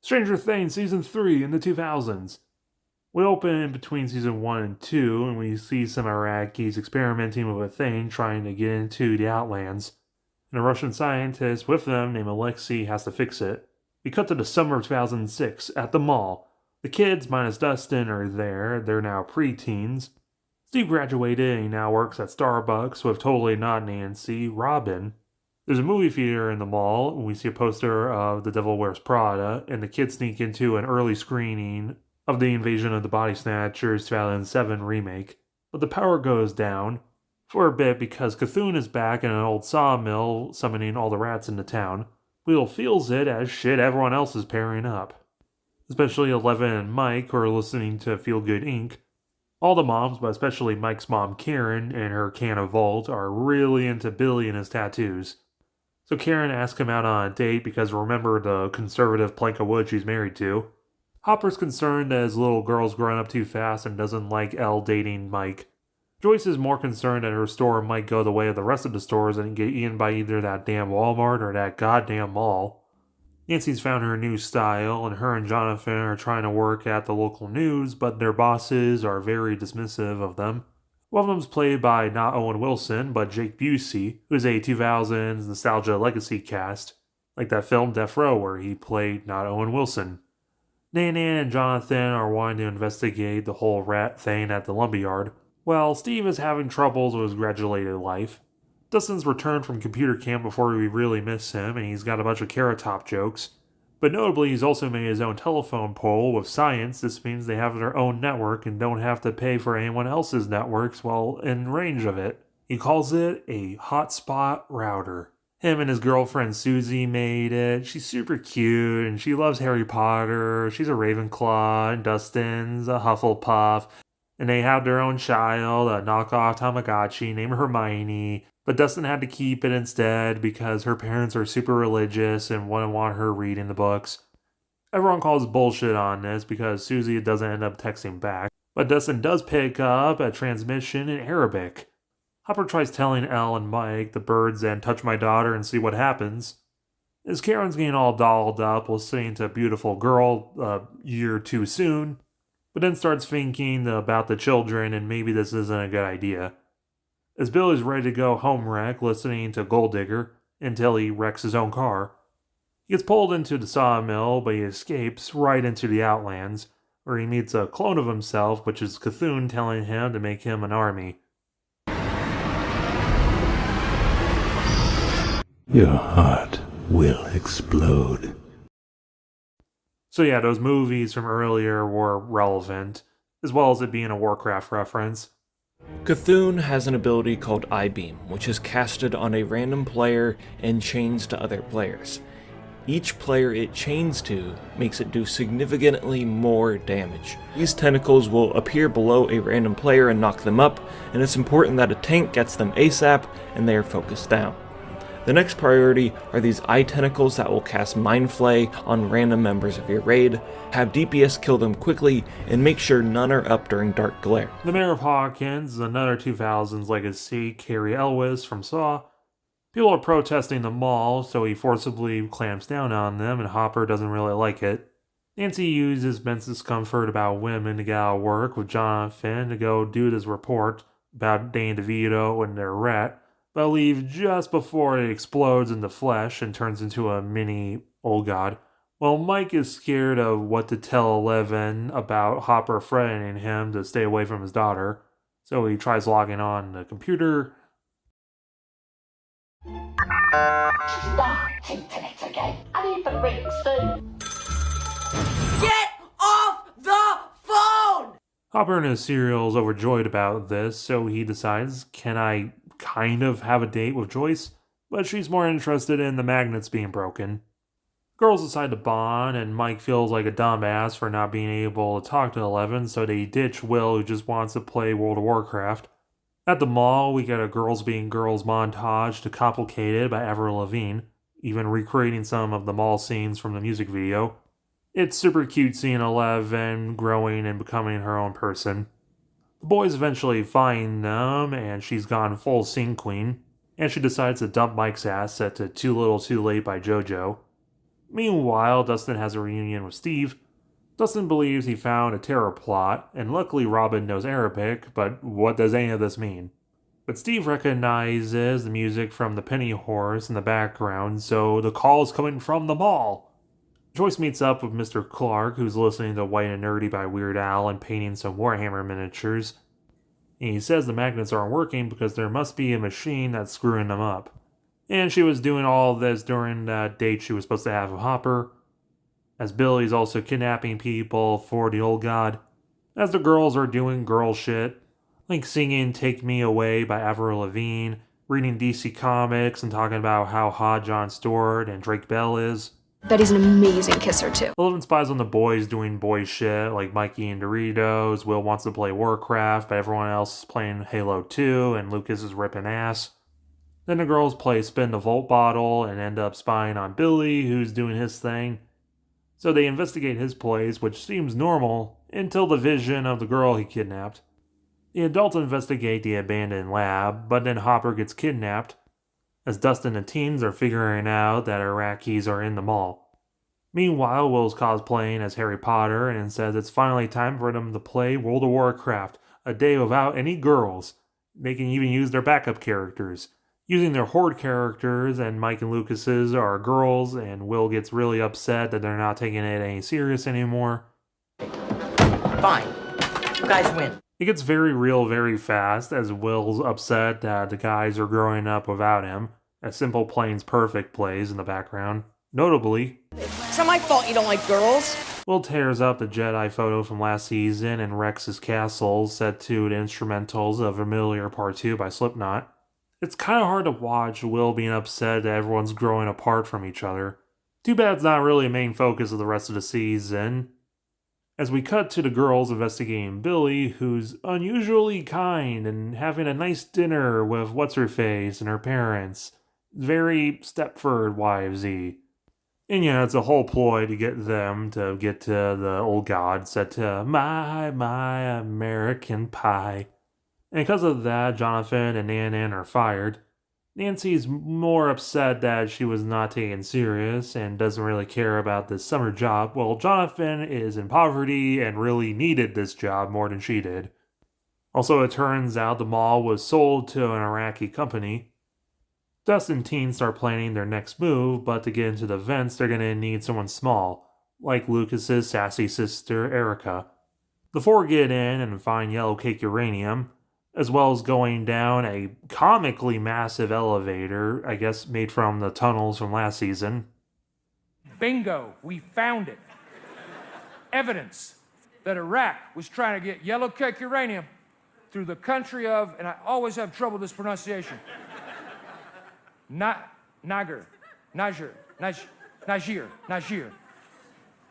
Stranger Things Season 3 in the 2000s. We open in between Season 1 and 2, and we see some Iraqis experimenting with a thing trying to get into the Outlands. And a Russian scientist with them named Alexei has to fix it. We cut to the summer of 2006 at the mall. The kids, minus Dustin, are there. They're now preteens. Steve graduated and he now works at Starbucks with totally not Nancy, Robin. There's a movie theater in the mall, and we see a poster of The Devil Wears Prada, and the kids sneak into an early screening of the Invasion of the Body Snatchers 2007 remake. But the power goes down for a bit because Cthulhu is back in an old sawmill summoning all the rats into town. Will feels it as shit everyone else is pairing up. Especially Eleven and Mike, who are listening to Feel Good Inc. All the moms, but especially Mike's mom Karen and her can of Volt, are really into Billy and his tattoos. So Karen asks him out on a date because remember the conservative plank of wood she's married to. Hopper's concerned that his little girl's growing up too fast and doesn't like Elle dating Mike. Joyce is more concerned that her store might go the way of the rest of the stores and get eaten by either that damn Walmart or that goddamn mall. Nancy's found her new style, and her and Jonathan are trying to work at the local news, but their bosses are very dismissive of them. One of them's played by not Owen Wilson, but Jake Busey, who's a 2000s nostalgia legacy cast, like that film Death Row where he played not Owen Wilson. Nan and Jonathan are wanting to investigate the whole rat thing at the lumberyard, while Steve is having troubles with his graduated life. Dustin's returned from computer camp before we really miss him, and he's got a bunch of Carrot Top jokes. But notably, he's also made his own telephone pole with science. This means they have their own network and don't have to pay for anyone else's networks while in range of it. He calls it a hotspot router. Him and his girlfriend Susie made it. She's super cute and she loves Harry Potter. She's a Ravenclaw and Dustin's a Hufflepuff. And they have their own child, a knockoff Tamagotchi named Hermione. But Dustin had to keep it instead because her parents are super religious and wouldn't want her reading the books. Everyone calls bullshit on this because Susie doesn't end up texting back. But Dustin does pick up a transmission in Arabic. Hopper tries telling Elle and Mike the birds and touch my daughter and see what happens. As Karen's getting all dolled up listening to Beautiful Girl a year too soon, but then starts thinking about the children and maybe this isn't a good idea. As Billy's ready to go home wreck listening to Gold Digger until he wrecks his own car. He gets pulled into the sawmill, but he escapes right into the Outlands, where he meets a clone of himself, which is Cthulhu telling him to make him an army. Your heart will explode. So yeah, those movies from earlier were relevant, as well as it being a Warcraft reference. Cthulhu has an ability called I-Beam, which is casted on a random player and chains to other players. Each player it chains to makes it do significantly more damage. These tentacles will appear below a random player and knock them up, and it's important that a tank gets them ASAP and they are focused down. The next priority are these eye tentacles that will cast Mind Flay on random members of your raid, have DPS kill them quickly, and make sure none are up during Dark Glare. The Mayor of Hawkins is another 2000s legacy, Carrie Elwes from Saw. People are protesting the mall, so he forcibly clamps down on them, and Hopper doesn't really like it. Nancy uses men's discomfort about women to get out of work with Jonathan to go do this report about Danny DeVito and their rat, but leave just before it explodes into flesh and turns into a mini old god. Well, Mike is scared of what to tell Eleven about Hopper threatening him to stay away from his daughter, so he tries logging on the computer. Start internet again. I need the ring soon. Get off the phone! Hopper and his cereal is overjoyed about this, so he decides, can I kind of have a date with Joyce? But she's more interested in the magnets being broken. Girls decide to bond, and Mike feels like a dumbass for not being able to talk to Eleven, so they ditch Will, who just wants to play World of Warcraft. At the mall, we get a girls being girls montage to Complicated by Avril Lavigne, even recreating some of the mall scenes from the music video. It's super cute seeing Eleven growing and becoming her own person. The boys eventually find them, and she's gone full scene queen, and she decides to dump Mike's ass set to Too Little Too Late by JoJo. Meanwhile, Dustin has a reunion with Steve. Dustin believes he found a terror plot, and luckily Robin knows Arabic, but what does any of this mean? But Steve recognizes the music from the penny horse in the background, so the call is coming from the mall. Joyce meets up with Mr. Clark, who's listening to White and Nerdy by Weird Al and painting some Warhammer miniatures. And he says the magnets aren't working because there must be a machine that's screwing them up. And she was doing all of this during that date she was supposed to have with Hopper, as Billy's also kidnapping people for the old god, as the girls are doing girl shit, like singing Take Me Away by Avril Lavigne, reading DC Comics and talking about how hot Jon Stewart and Drake Bell is. Betty's an amazing kisser, too. Eleven spies on the boys doing boy shit, like Mikey and Doritos. Will wants to play Warcraft, but everyone else is playing Halo 2, and Lucas is ripping ass. Then the girls play Spin the Volt Bottle and end up spying on Billy, who's doing his thing. So they investigate his place, which seems normal, until the vision of the girl he kidnapped. The adults investigate the abandoned lab, but then Hopper gets kidnapped, as Dustin and the teens are figuring out that Iraqis are in the mall. Meanwhile, Will's cosplaying as Harry Potter and says it's finally time for them to play World of Warcraft, a day without any girls. They can even use their backup characters. Using their Horde characters, and Mike and Lucas's are girls, and Will gets really upset that they're not taking it any serious anymore. Fine. You guys win. It gets very real very fast, as Will's upset that the guys are growing up without him, as Simple Plane's Perfect plays in the background. Notably, It's not my fault you don't like girls. Will tears up the Jedi photo from last season and wrecks his castle, set to the instrumentals of Familiar Part 2 by Slipknot. It's kind of hard to watch Will being upset that everyone's growing apart from each other. Too bad it's not really a main focus of the rest of the season. As we cut to the girls investigating Billy, who's unusually kind and having a nice dinner with What's-Her-Face and her parents. Very Stepford Wivesy. And yeah, it's a whole ploy to get them to get to the old god set to my American Pie. And because of that, Jonathan and Nan are fired. Nancy's more upset that she was not taken serious and doesn't really care about this summer job, while Jonathan is in poverty and really needed this job more than she did. Also, it turns out the mall was sold to an Iraqi company. Dustin and teens start planning their next move, but to get into the vents, they're going to need someone small, like Lucas's sassy sister, Erica. The four get in and find yellow cake uranium, as well as going down a comically massive elevator, I guess made from the tunnels from last season. Bingo, we found it. Evidence that Iraq was trying to get yellow cake uranium through the country of, and I always have trouble with this pronunciation, Niger.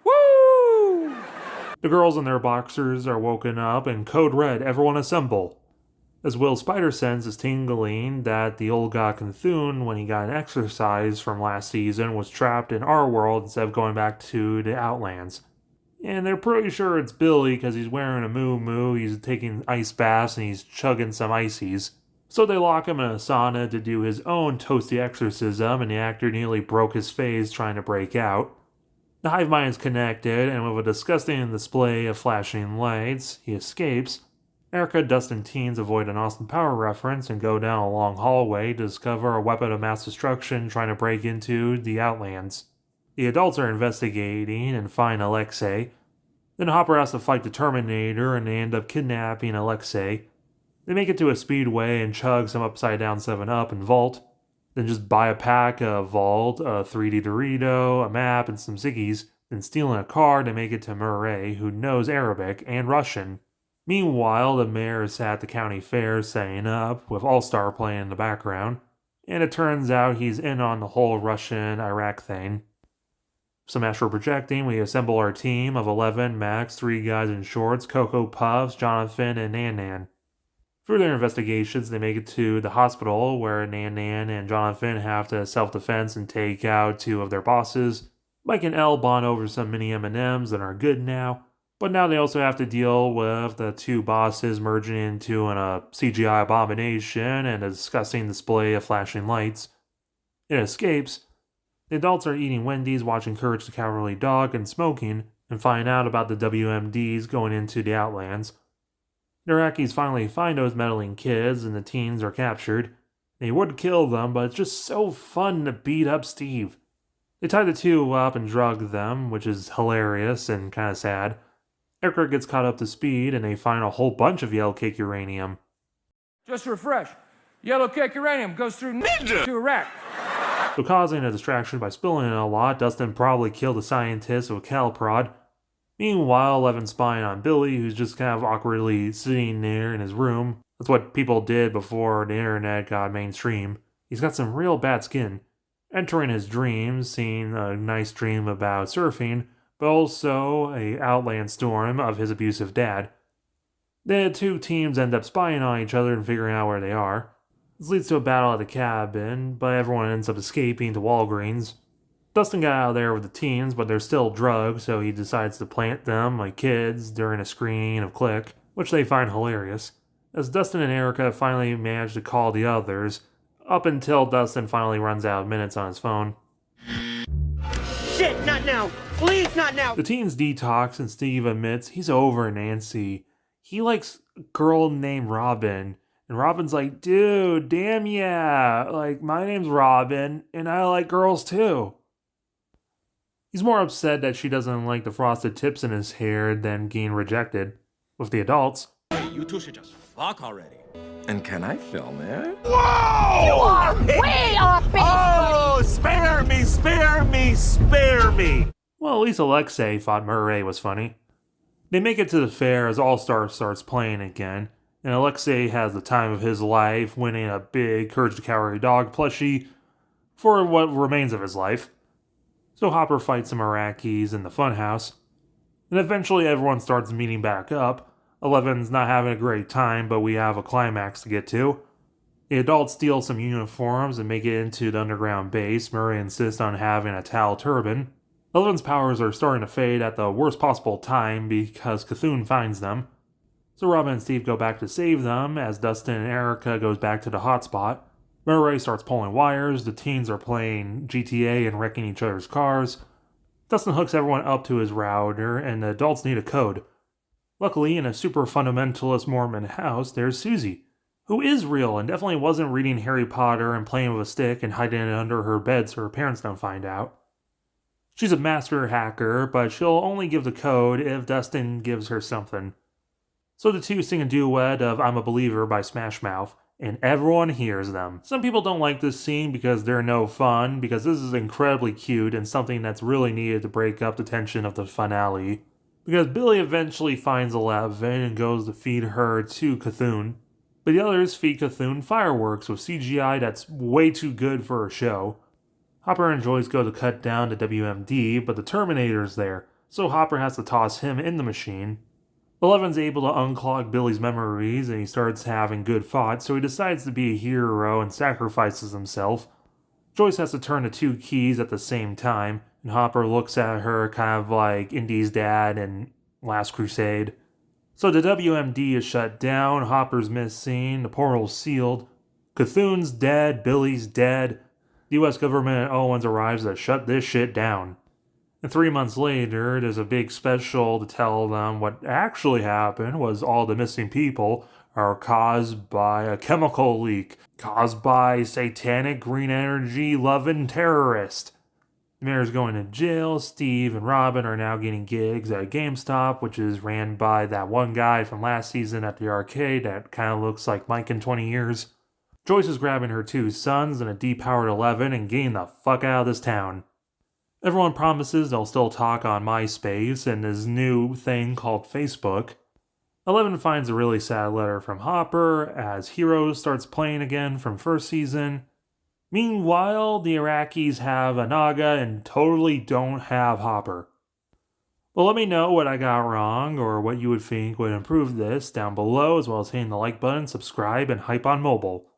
Woo! The girls in their boxers are woken up and code red, everyone assemble. As Will's spider sense is tingling that the old god Cthulhu, when he got an exercise from last season, was trapped in our world instead of going back to the Outlands. And they're pretty sure it's Billy because he's wearing a moo-moo, he's taking ice baths, and he's chugging some ices. So they lock him in a sauna to do his own toasty exorcism, and the actor nearly broke his face trying to break out. The hive mind is connected, and with a disgusting display of flashing lights, he escapes. Erica, Dustin, teens avoid an Austin Power reference and go down a long hallway to discover a weapon of mass destruction trying to break into the Outlands. The adults are investigating and find Alexei. Then Hopper has to fight the Terminator and they end up kidnapping Alexei. They make it to a speedway and chug some upside-down 7-Up and Vault. Then just buy a pack of Vault, a 3D Dorito, a map, and some Ziggies. Then steal in a car to make it to Murray, who knows Arabic and Russian. Meanwhile, the mayor is at the county fair setting up, with All-Star playing in the background, and it turns out he's in on the whole Russian-Iraq thing. Some astral projecting, we assemble our team of 11, Max, 3 guys in shorts, Cocoa Puffs, Jonathan, and Nan. Through their investigations, they make it to the hospital, where Nan and Jonathan have to self-defense and take out 2 of their bosses. Mike and Elle bond over some mini M&Ms that are good now. But now they also have to deal with the 2 bosses merging into a CGI abomination and a disgusting display of flashing lights. It escapes, The adults are eating Wendy's, watching Courage the Cowardly Dog, and smoking, and find out about the WMDs going into the Outlands. The Iraqis finally find those meddling kids, and the teens are captured. They would kill them, but it's just so fun to beat up Steve. They tie the two up and drug them, which is hilarious and kind of sad. Erica gets caught up to speed, and they find a whole bunch of yellow cake uranium. Just to refresh, yellow cake uranium goes through Ninja to Iraq. So causing a distraction by spilling it a lot, Dustin probably killed a scientist with a cattle prod. Meanwhile, Eleven's spying on Billy, who's just kind of awkwardly sitting there in his room. That's what people did before the internet got mainstream. He's got some real bad skin. Entering his dreams, seeing a nice dream about surfing, but also a outland storm of his abusive dad. The two teams end up spying on each other and figuring out where they are. This leads to a battle at the cabin, but everyone ends up escaping to Walgreens. Dustin got out of there with the teens, but they're still drugged, so he decides to plant them like kids during a screening of Click, which they find hilarious. As Dustin and Erica finally manage to call the others, up until Dustin finally runs out of minutes on his phone. Shit, not now. Please, not now. The teens detox, and Steve admits he's over Nancy. He likes a girl named Robin. And Robin's like, dude, damn yeah. Like, my name's Robin, and I like girls too. He's more upset that she doesn't like the frosted tips in his hair than getting rejected. With the adults, You two should just fuck already. And can I film it? Whoa! You are way off base, Oh, spare me, spare me, spare me! well, at least Alexei thought Murray was funny. They make it to the fair as All-Star starts playing again, and Alexei has the time of his life, winning a big Courage the Cowardly Dog plushie for what remains of his life. So Hopper fights some Iraqis in the funhouse, and eventually everyone starts meeting back up. Eleven's not having a great time, but we have a climax to get to. The adults steal some uniforms and make it into the underground base. Murray insists on having a towel turban. Eleven's powers are starting to fade at the worst possible time because Cthulhu finds them. So Robin and Steve go back to save them as Dustin and Erica goes back to the hotspot. Murray starts pulling wires, the teens are playing GTA and wrecking each other's cars. Dustin hooks everyone up to his router, and the adults need a code. Luckily, in a super fundamentalist Mormon house, there's Susie, who is real and definitely wasn't reading Harry Potter and playing with a stick and hiding it under her bed so her parents don't find out. She's a master hacker, but she'll only give the code if Dustin gives her something. So the two sing a duet of I'm a Believer by Smash Mouth, and everyone hears them. Some people don't like this scene because they're no fun, because this is incredibly cute and something that's really needed to break up the tension of the finale. Because Billy eventually finds Eleven and goes to feed her to Cthulhu, but the others feed Cthulhu fireworks with CGI that's way too good for a show. Hopper and Joyce go to cut down the WMD, but the Terminator's there, so Hopper has to toss him in the machine. Eleven's able to unclog Billy's memories and he starts having good thoughts, so he decides to be a hero and sacrifices himself. Joyce has to turn the two keys at the same time, and Hopper looks at her kind of like Indy's dad in Last Crusade. So the WMD is shut down, Hopper's missing, the portal's sealed, Cthulhu's dead, Billy's dead. The US government at Owens arrives to shut this shit down. And 3 months later, there's a big special to tell them what actually happened was all the missing people are caused by a chemical leak, caused by satanic green energy loving terrorist. The mayor's going to jail, Steve and Robin are now getting gigs at GameStop, which is ran by that one guy from last season at the arcade that kind of looks like Mike in 20 years. Joyce is grabbing her two sons and a depowered 11 and getting the fuck out of this town. Everyone promises they'll still talk on MySpace and this new thing called Facebook. Eleven finds a really sad letter from Hopper as Heroes starts playing again from first season. Meanwhile, the Iraqis have Anaga and totally don't have Hopper. Well, let me know what I got wrong or what you would think would improve this down below, as well as hitting the like button, subscribe, and hype on mobile.